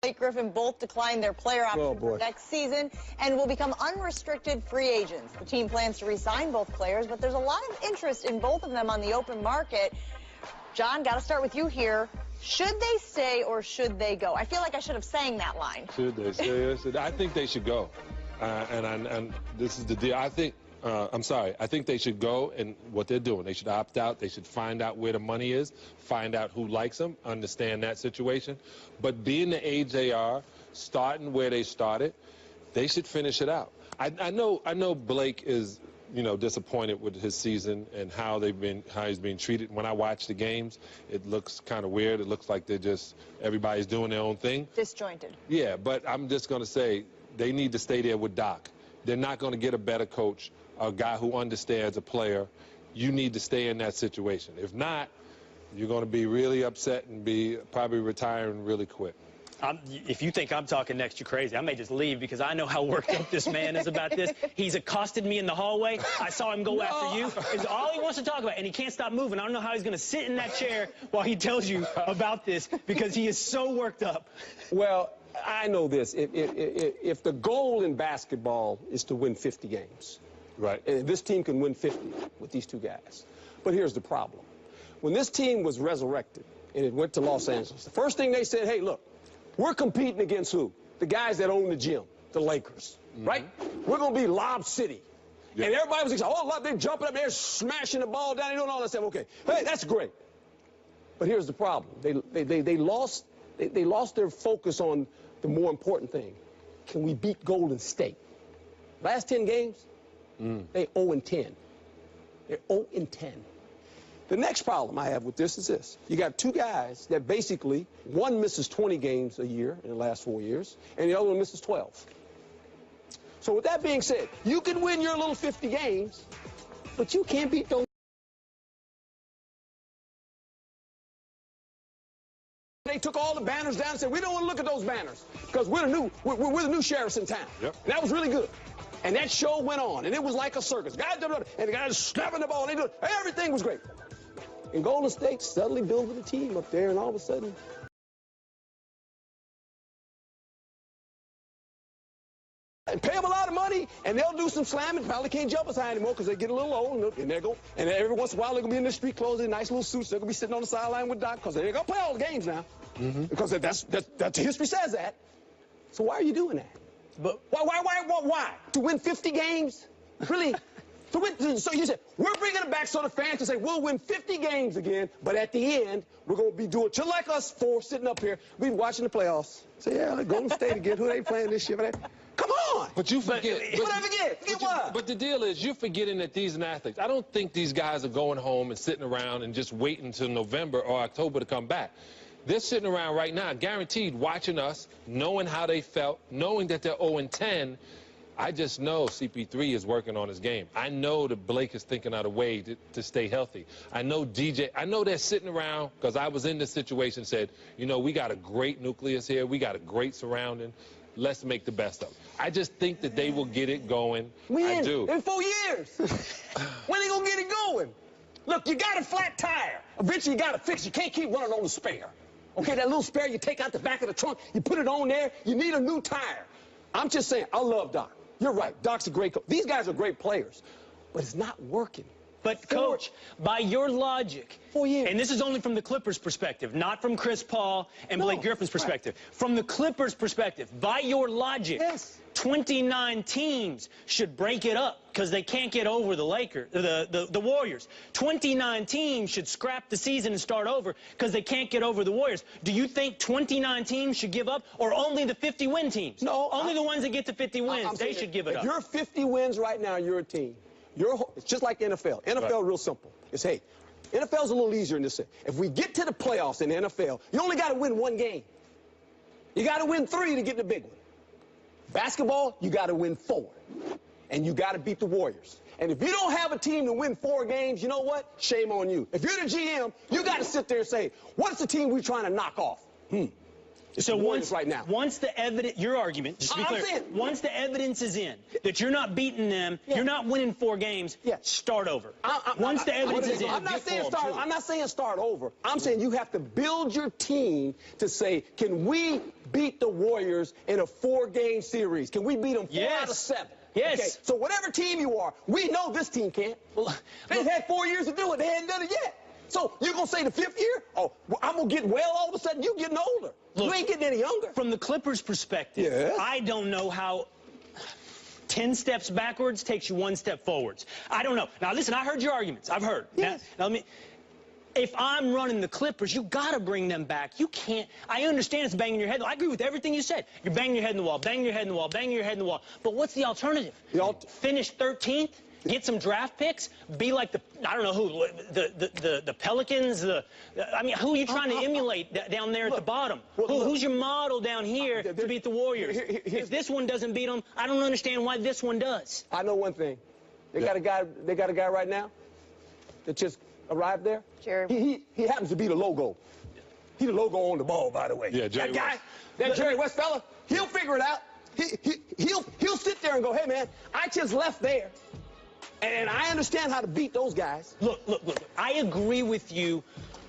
Blake Griffin both declined their player option for next season and will become unrestricted free agents. The team plans to re-sign both players, but there's a lot of interest in both of them on the open market. John, got to start with you here. Should they stay or should they go? I feel like I should have sang that line. Should they stay? I think they should go. And this is the deal. I think, I think they should go, and what they're doing, they should opt out. They should find out where the money is, find out who likes them, understand that situation. But being the age they are, starting where they started, they should finish it out. I know Blake is, you know, disappointed with his season and how he's being treated. When I watch the games, it looks kind of weird. It looks like everybody's doing their own thing. Disjointed. Yeah, but I'm just going to say they need to stay there with Doc. They're not going to get a better coach, a guy who understands a player. You need to stay in that situation. If not, you're going to be really upset and be probably retiring really quick. If you think I'm talking next, you're crazy. I may just leave because I know how worked up this man is about this. He's accosted me in the hallway. I saw him go after you. It's all he wants to talk about, and he can't stop moving. I don't know how he's going to sit in that chair while he tells you about this because he is so worked up. Well, I know this. If the goal in basketball is to win 50 games, right, and this team can win 50 with these two guys. But here's the problem. When this team was resurrected and it went to Los Angeles, the first thing they said, hey, look, we're competing against who? The guys that own the gym, the Lakers, right? We're going to be Lob City. Yeah. And everybody was excited. Oh, they're jumping up there, smashing the ball down, they're doing all that stuff. Okay, hey, that's great. But here's the problem. They lost their focus on the more important thing. Can we beat Golden State? Last 10 games, they 0-10. They're 0-10. The next problem I have with this is this. You got two guys that basically, one misses 20 games a year in the last 4 years, and the other one misses 12. So with that being said, you can win your little 50 games, but you can't beat those. They took all the banners down and said, we don't want to look at those banners because we're the new sheriffs in town. Yep. And that was really good. And that show went on, and it was like a circus. Guys, and the guys snapping the ball, and everything was great. And Golden State suddenly building a team up there, and all of a sudden, and pay them a lot of money, and they'll do some slamming. Probably can't jump as high anymore because they get a little old, and they go. And every once in a while, they're gonna be in their street clothes, in nice little suits. They're gonna be sitting on the sideline with Doc because they're gonna play all the games now. Because that's history says that. So why are you doing that? But why? To win 50 games? Really? So you said, we're bringing it back so the fans can say, we'll win 50 games again, but at the end, we're going to be doing, just like us four sitting up here, we watching the playoffs. Say, yeah, they're Golden State again. Who they playing this year? Come on! But you forget. What I forget? Forget what? But the deal is, you're forgetting that these are athletes. I don't think these guys are going home and sitting around and just waiting until November or October to come back. They're sitting around right now, guaranteed, watching us, knowing how they felt, knowing that they're 0-10. I just know CP3 is working on his game. I know that Blake is thinking out a way to stay healthy. I know DJ, I know they're sitting around, because I was in this situation, said, you know, we got a great nucleus here. We got a great surrounding. Let's make the best of it. I just think that they will get it going. I do. In 4 years. When are they going to get it going? Look, you got a flat tire. Eventually you got to fix it. You can't keep running on the spare. Okay, that little spare you take out the back of the trunk, you put it on there, you need a new tire. I'm just saying, I love Doc. You're right, Doc's a great coach. These guys are great players, but it's not working. But, Coach, by your logic, 4 years. And this is only from the Clippers' perspective, not from Chris Paul and Blake Griffin's perspective. Right. From the Clippers' perspective, by your logic, 29 teams should break it up because they can't get over the Lakers, the Warriors. 29 teams should scrap the season and start over because they can't get over the Warriors. Do you think 29 teams should give up, or only the 50-win teams? No. Only the ones that get to 50 wins, they should give it up. If you're 50 wins right now, you're a team. It's just like NFL. NFL, real simple. It's, hey, NFL's a little easier in this sense. If we get to the playoffs in the NFL, you only got to win 1 game. You got to win 3 to get in the big one. Basketball, you got to win 4. And you got to beat the Warriors. And if you don't have a team to win 4 games, you know what? Shame on you. If you're the GM, you got to sit there and say, what's the team we're trying to knock off? It's the Warriors right now. Once the evidence, your argument, just to be clear, once the evidence is in that you're not beating them, you're not winning 4 games, start over. Once the evidence is in. I'm not saying start over. I'm saying you have to build your team to say, can we beat the Warriors in a 4-game series? Can we beat them 4 out of 7? Yes. Okay, so whatever team you are, we know this team can't. They've had 4 years to do it. They hadn't done it yet. So you're going to say the 5th year, oh, well, I'm going to get well all of a sudden. You getting older. Look, you ain't getting any younger. From the Clippers' perspective, I don't know how 10 steps backwards takes you 1 step forwards. I don't know. Now, listen, I heard your arguments. I've heard. Yes. Now, if I'm running the Clippers, you got to bring them back. You can't. I understand it's banging your head. I agree with everything you said. You're banging your head in the wall, banging your head in the wall, banging your head in the wall. But what's the alternative? Finish 13th? Get some draft picks, be like I don't know who, the Pelicans, I mean, who are you trying to emulate down there at the bottom? Who's your model down here to beat the Warriors? If this one doesn't beat them, I don't understand why this one does. I know one thing. They got a guy right now that just arrived there. Jerry. He happens to be the logo. He's the logo on the ball, by the way. Yeah, Jerry that guy, West. that Jerry West fella, he'll figure it out. He'll sit there and go, hey, man, I just left there. And I understand how to beat those guys. Look. I agree with you.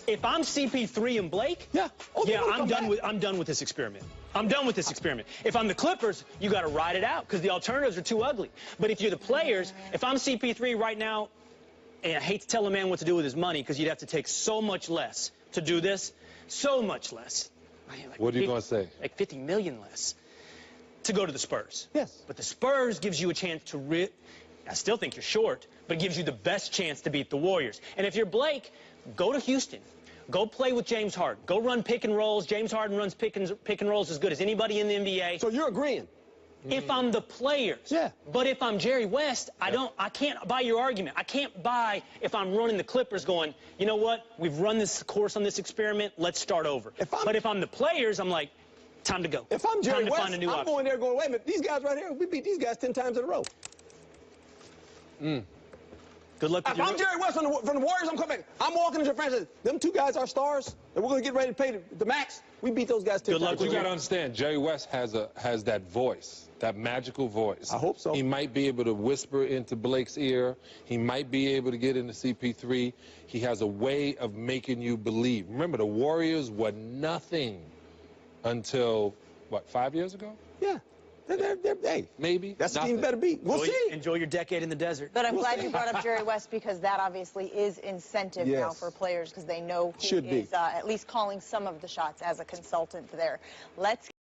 If I'm CP3 and Blake, I'm done with this experiment. I'm done with this experiment. If I'm the Clippers, you got to ride it out because the alternatives are too ugly. But if you're the players, if I'm CP3 right now, and I hate to tell a man what to do with his money because you'd have to take so much less to do this, so much less. What are you going to say? Like 50 million less to go to the Spurs. Yes. But the Spurs gives you a chance to I still think you're short, but it gives you the best chance to beat the Warriors. And if you're Blake, go to Houston. Go play with James Harden. Go run pick and rolls. James Harden runs pick and rolls as good as anybody in the NBA. So you're agreeing? If I'm the players. Yeah. But if I'm Jerry West, I can't buy your argument. I can't buy if I'm running the Clippers going, you know what? We've run this course on this experiment. Let's start over. But if I'm the players, I'm like, time to go. If I'm Jerry West, find a new I'm going there going, wait a minute, these guys right here, we beat these guys 10 times in a row. Good luck. If I'm Jerry West from the Warriors, I'm coming back. I'm walking into the franchise. Them 2 guys are stars, and we're going to get ready to pay the max. We beat those guys 10 times. But you got to understand, Jerry West has that voice, that magical voice. I hope so. He might be able to whisper into Blake's ear. He might be able to get into CP3. He has a way of making you believe. Remember, the Warriors were nothing until, what, 5 years ago? Yeah. Hey, maybe. That's the team better beat. We'll see. Enjoy your decade in the desert. But I'm glad you brought up Jerry West because that obviously is incentive now for players because they know he is at least calling some of the shots as a consultant there. Let's